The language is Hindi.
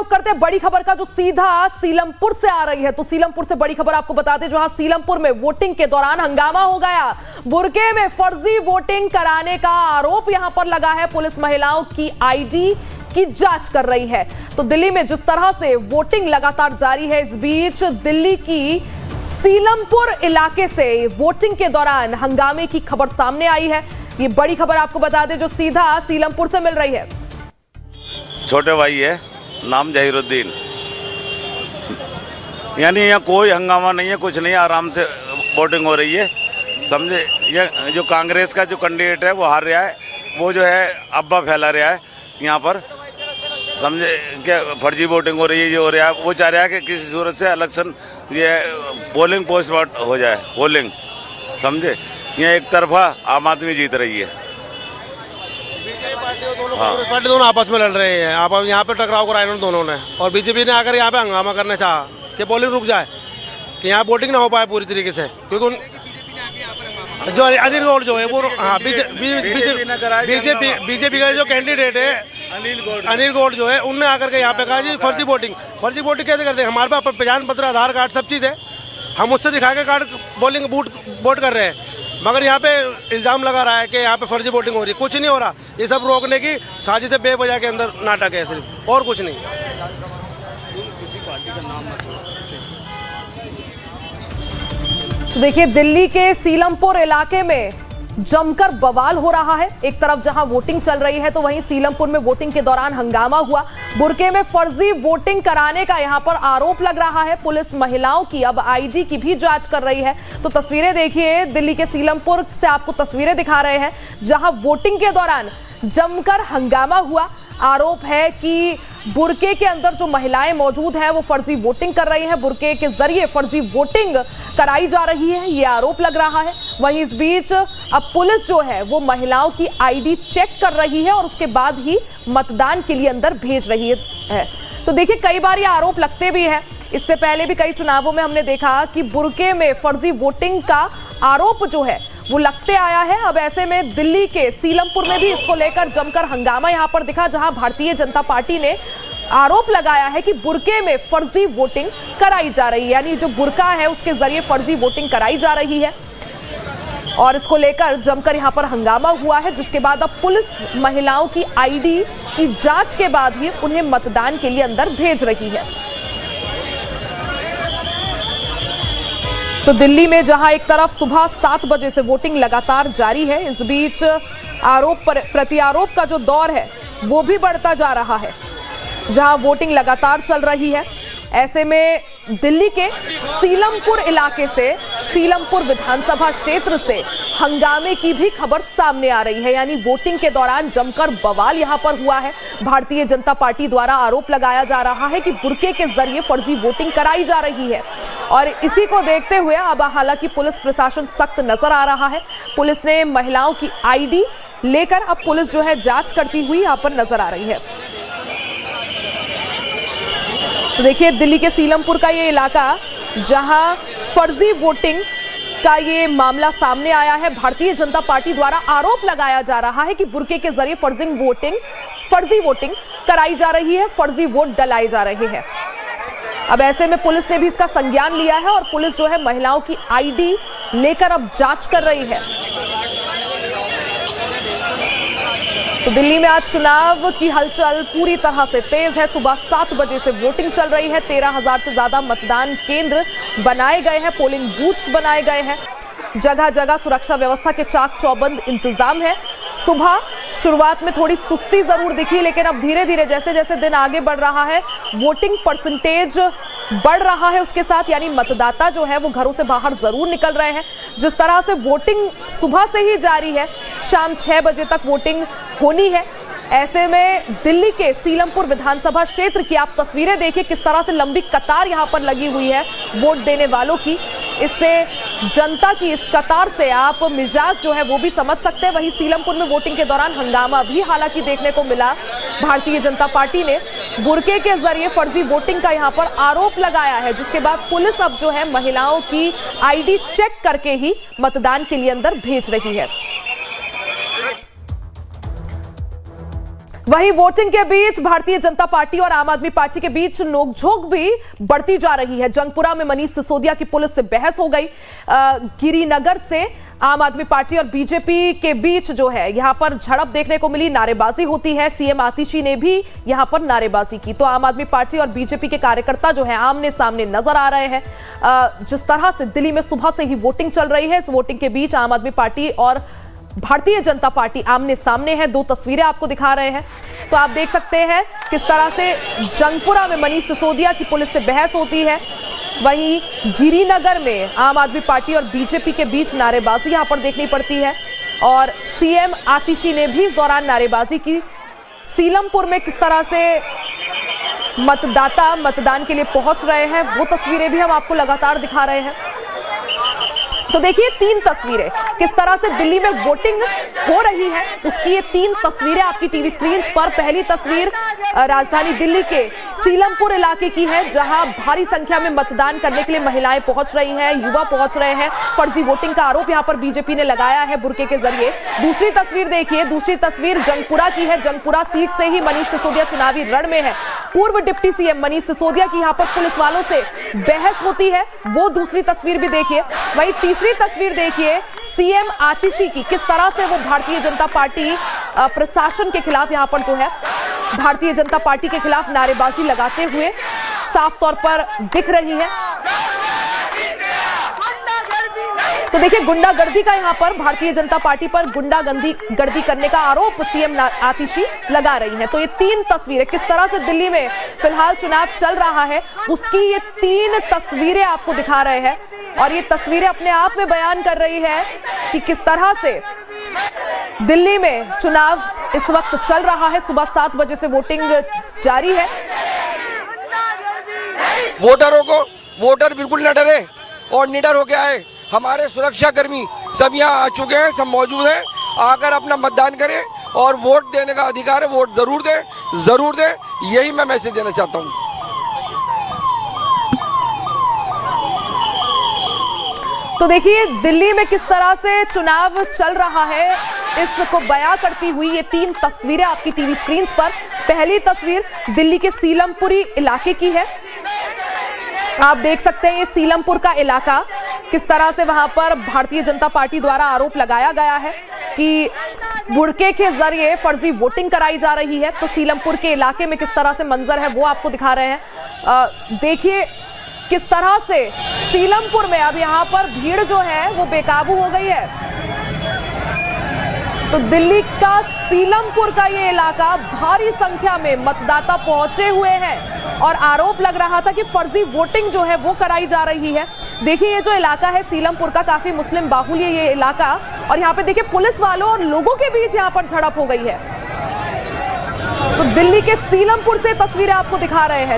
रुख करते हैं बड़ी खबर का, जो सीधा सीलमपुर से आ रही है। तो सीलमपुर से बड़ी खबर आपको बता दें, जहां सीलमपुर में वोटिंग के दौरान हंगामा हो गया। बुरके में फर्जी वोटिंग कराने का आरोप यहां पर लगा है। पुलिस महिलाओं की आईडी की जांच कर रही है। तो दिल्ली में जिस तरह से वोटिंग लगातार जारी है, इस बीच दिल्ली की सीलमपुर इलाके से वोटिंग के दौरान हंगामे की खबर सामने आई है। ये बड़ी खबर आपको बता दें, जो सीधा सीलमपुर से मिल रही है। छोटे भाई है, नाम जहीरुद्दीन। यानी यहाँ कोई हंगामा नहीं है, कुछ नहीं, आराम से वोटिंग हो रही है, समझे। ये जो कांग्रेस का जो कैंडिडेट है वो हार रहा है, वो जो है अब्बा फैला रहा है यहाँ पर, समझे। क्या फर्जी वोटिंग हो रही है, ये हो रहा है। वो चाह रहा है कि किसी सूरत से इलेक्शन ये पोलिंग पोस्ट हो जाए, पोलिंग, समझे। यहाँ एक तरफा आम आदमी जीत रही है। कांग्रेस पार्टी दोनों आपस में लड़ रहे हैं। आप यहाँ पे टकराव कराया उन दोनों ने, और बीजेपी ने आकर यहाँ पे हंगामा करना चाहा कि पोलिंग रुक जाए, कि यहाँ वोटिंग ना हो पाए पूरी तरीके से, क्योंकि जो अनिल गौड़ जो है वो, हाँ, बीजेपी का जो कैंडिडेट है अनिल गौड़ जो है, उनने आकर के यहाँ पे कहा जी फर्जी वोटिंग कैसे करते हैं। हमारे पास पहचान पत्र, आधार कार्ड, सब चीज़ है, हम उससे दिखा के कार्ड पोलिंग वोट कर रहे हैं, मगर यहाँ पे इल्ज़ाम लगा रहा है कि यहाँ पे फर्जी वोटिंग हो रही है। कुछ नहीं हो रहा, ये सब रोकने की साजिश है, बेवजह के अंदर नाटक है सिर्फ, और कुछ नहीं। तो देखिए, दिल्ली के सीलमपुर इलाके में जमकर बवाल हो रहा है। एक तरफ जहां वोटिंग चल रही है, तो वहीं सीलमपुर में वोटिंग के दौरान हंगामा हुआ। बुरके में फर्जी वोटिंग कराने का यहां पर आरोप लग रहा है। पुलिस महिलाओं की अब आईडी की भी जांच कर रही है। तो तस्वीरें देखिए, दिल्ली के सीलमपुर से आपको तस्वीरें दिखा रहे हैं, जहां वोटिंग के दौरान जमकर हंगामा हुआ। आरोप है कि बुरके के अंदर जो महिलाएं मौजूद हैं वो फर्जी वोटिंग कर रही हैं, बुरके के जरिए फर्जी वोटिंग कराई जा रही है, ये आरोप लग रहा है। वहीं इस बीच अब पुलिस जो है वो महिलाओं की आईडी चेक कर रही है और उसके बाद ही मतदान के लिए अंदर भेज रही है। तो देखिए, कई बार ये आरोप लगते भी है। इससे पहले भी कई चुनावों में हमने देखा कि बुरके में फर्जी वोटिंग का आरोप जो है वो लगते आया है। अब ऐसे में दिल्ली के सीलमपुर में भी इसको लेकर जमकर हंगामा यहां पर दिखा, जहां भारतीय जनता पार्टी ने आरोप लगाया है कि बुरके में फर्जी वोटिंग कराई जा रही है, यानी जो बुरका है उसके जरिए फर्जी वोटिंग कराई जा रही है। और इसको लेकर जमकर यहां पर हंगामा हुआ है, जिसके बाद अब पुलिस महिलाओं की आईडी की जांच के बाद ही उन्हें मतदान के लिए अंदर भेज रही है। तो दिल्ली में जहां एक तरफ सुबह 7 बजे से वोटिंग लगातार जारी है, इस बीच आरोप प्रत्यारोप का जो दौर है वो भी बढ़ता जा रहा है, जहां वोटिंग लगातार चल रही है। ऐसे में दिल्ली के सीलमपुर इलाके से, सीलमपुर विधानसभा क्षेत्र से हंगामे की भी खबर सामने आ रही है, यानी वोटिंग के दौरान जमकर बवाल यहां पर हुआ है। भारतीय जनता पार्टी द्वारा आरोप लगाया जा रहा है कि बुरके के जरिए फर्जी वोटिंग कराई जा रही है, और इसी को देखते हुए अब हालांकि पुलिस प्रशासन सख्त नजर आ रहा है। पुलिस ने महिलाओं की आईडी लेकर अब पुलिस जो है जांच करती हुई यहां पर नजर आ रही है। तो देखिए, दिल्ली के सीलमपुर का ये इलाका, जहां फर्जी वोटिंग का ये मामला सामने आया है। भारतीय जनता पार्टी द्वारा आरोप लगाया जा रहा है कि बुरके के जरिए फर्जी वोटिंग कराई जा रही है, फर्जी वोट डलाए जा रहे हैं। अब ऐसे में पुलिस ने भी इसका संज्ञान लिया है और पुलिस जो है महिलाओं की आईडी लेकर अब जांच कर रही है। तो दिल्ली में आज चुनाव की हलचल पूरी तरह से तेज है। सुबह 7 बजे से वोटिंग चल रही है। 13,000 से ज्यादा मतदान केंद्र बनाए गए हैं, पोलिंग बूथ्स बनाए गए हैं। जगह जगह सुरक्षा व्यवस्था के चाक चौबंद इंतजाम है। सुबह शुरुआत में थोड़ी सुस्ती जरूर दिखी, लेकिन अब धीरे धीरे जैसे जैसे दिन आगे बढ़ रहा है, वोटिंग परसेंटेज बढ़ रहा है उसके साथ, यानी मतदाता जो है वो घरों से बाहर जरूर निकल रहे हैं। जिस तरह से वोटिंग सुबह से ही जारी है, शाम 6 बजे तक वोटिंग होनी है। ऐसे में दिल्ली के सीलमपुर विधानसभा क्षेत्र की आप तस्वीरें देखिए, किस तरह से लंबी कतार यहां पर लगी हुई है वोट देने वालों की। इससे जनता की इस कतार से आप मिजाज जो है वो भी समझ सकते हैं। वहीं सीलमपुर में वोटिंग के दौरान हंगामा भी हालांकि देखने को मिला। भारतीय जनता पार्टी ने बुरके के जरिए फर्जी वोटिंग का यहां पर आरोप लगाया है, जिसके बाद पुलिस अब जो है महिलाओं की आईडी चेक करके ही मतदान के लिए अंदर भेज रही है। वहीं वोटिंग के बीच भारतीय जनता पार्टी और आम आदमी पार्टी के बीच नोकझोंक भी बढ़ती जा रही है। जंगपुरा में मनीष सिसोदिया की पुलिस से बहस हो गई। गिरिनगर से आम आदमी पार्टी और बीजेपी के बीच जो है यहां पर झड़प देखने को मिली, नारेबाजी होती है। सीएम आतिशी ने भी यहां पर नारेबाजी की। तो आम आदमी पार्टी और बीजेपी के कार्यकर्ता जो है आमने सामने नजर आ रहे हैं। जिस तरह से दिल्ली में सुबह से ही वोटिंग चल रही है, इस वोटिंग के बीच आम आदमी पार्टी और भारतीय जनता पार्टी आमने सामने है। दो तस्वीरें आपको दिखा रहे हैं, तो आप देख सकते हैं किस तरह से जंगपुरा में मनीष सिसोदिया की पुलिस से बहस होती है। वहीं गिरिनगर में आम आदमी पार्टी और बीजेपी के बीच नारेबाजी यहां पर देखनी पड़ती है और सीएम आतिशी ने भी इस दौरान नारेबाजी की। सीलमपुर में किस तरह से मतदाता मतदान के लिए पहुंच रहे हैं, वो तस्वीरें भी हम आपको लगातार दिखा रहे हैं। तो देखिए 3 तस्वीरें किस तरह से दिल्ली में वोटिंग हो रही है, उसकी ये 3 तस्वीरें आपकी टीवी स्क्रीन पर। पहली तस्वीर राजधानी दिल्ली के सीलमपुर इलाके की है, जहां भारी संख्या में मतदान करने के लिए महिलाएं पहुंच रही हैं, युवा पहुंच रहे हैं। फर्जी वोटिंग का आरोप यहां पर बीजेपी ने लगाया है बुरके के जरिए। दूसरी तस्वीर देखिए, दूसरी तस्वीर जंगपुरा की है। जंगपुरा सीट से ही मनीष सिसोदिया चुनावी रण में है। पूर्व डिप्टी सीएम मनीष सिसोदिया की यहां पर पुलिस वालों से बहस होती है, वो दूसरी तस्वीर भी देखिए। वहीं तीसरी तस्वीर देखिए सीएम आतिशी की, किस तरह से वो भारतीय जनता पार्टी प्रशासन के खिलाफ यहां पर जो है भारतीय जनता पार्टी के खिलाफ नारेबाजी लगाते हुए साफ तौर पर दिख रही है। तो देखिए गुंडागर्दी का यहां पर भारतीय जनता पार्टी पर गुंडागर्दी करने का आरोप सीएम आतिशी लगा रही है। तो ये 3 तस्वीरें किस तरह से दिल्ली में फिलहाल चुनाव चल रहा है, उसकी ये 3 तस्वीरें आपको दिखा रहे हैं। और ये तस्वीरें अपने आप में बयान कर रही है कि किस तरह से दिल्ली में चुनाव इस वक्त चल रहा है। सुबह 7 बजे से वोटिंग जारी है। वोटरों को वोटर बिल्कुल न डरे और निडर होके आए। हमारे सुरक्षा कर्मी सब यहाँ आ चुके हैं, सब मौजूद हैं। आकर अपना मतदान करें और वोट देने का अधिकार है, वोट जरूर दें, जरूर दें। यही मैं मैसेज देना चाहता हूँ। तो देखिए दिल्ली में किस तरह से चुनाव चल रहा है, इसको बयां करती हुई ये 3 तस्वीरें आपकी टीवी स्क्रीन पर। पहली तस्वीर दिल्ली के सीलमपुरी इलाके की है। आप देख सकते हैं ये सीलमपुर का इलाका, किस तरह से वहां पर भारतीय जनता पार्टी द्वारा आरोप लगाया गया है कि बुरके के जरिए फर्जी वोटिंग कराई जा रही है। तो सीलमपुर के इलाके में किस तरह से मंजर है वो आपको दिखा रहे हैं। देखिए किस तरह से सीलमपुर में अब यहां पर भीड़ जो है वो बेकाबू हो गई है। तो दिल्ली का सीलमपुर का ये इलाका भारी संख्या में मतदाता पहुंचे हुए हैं और आरोप लग रहा था कि फर्जी वोटिंग जो है वो कराई जा रही है। देखिए ये जो इलाका है सीलमपुर का, काफी मुस्लिम बाहुल्य ये इलाका, और यहाँ पे देखिए पुलिस वालों और लोगों के बीच यहाँ पर झड़प हो गई है। तो दिल्ली के सीलमपुर से तस्वीरें आपको दिखा रहे हैं।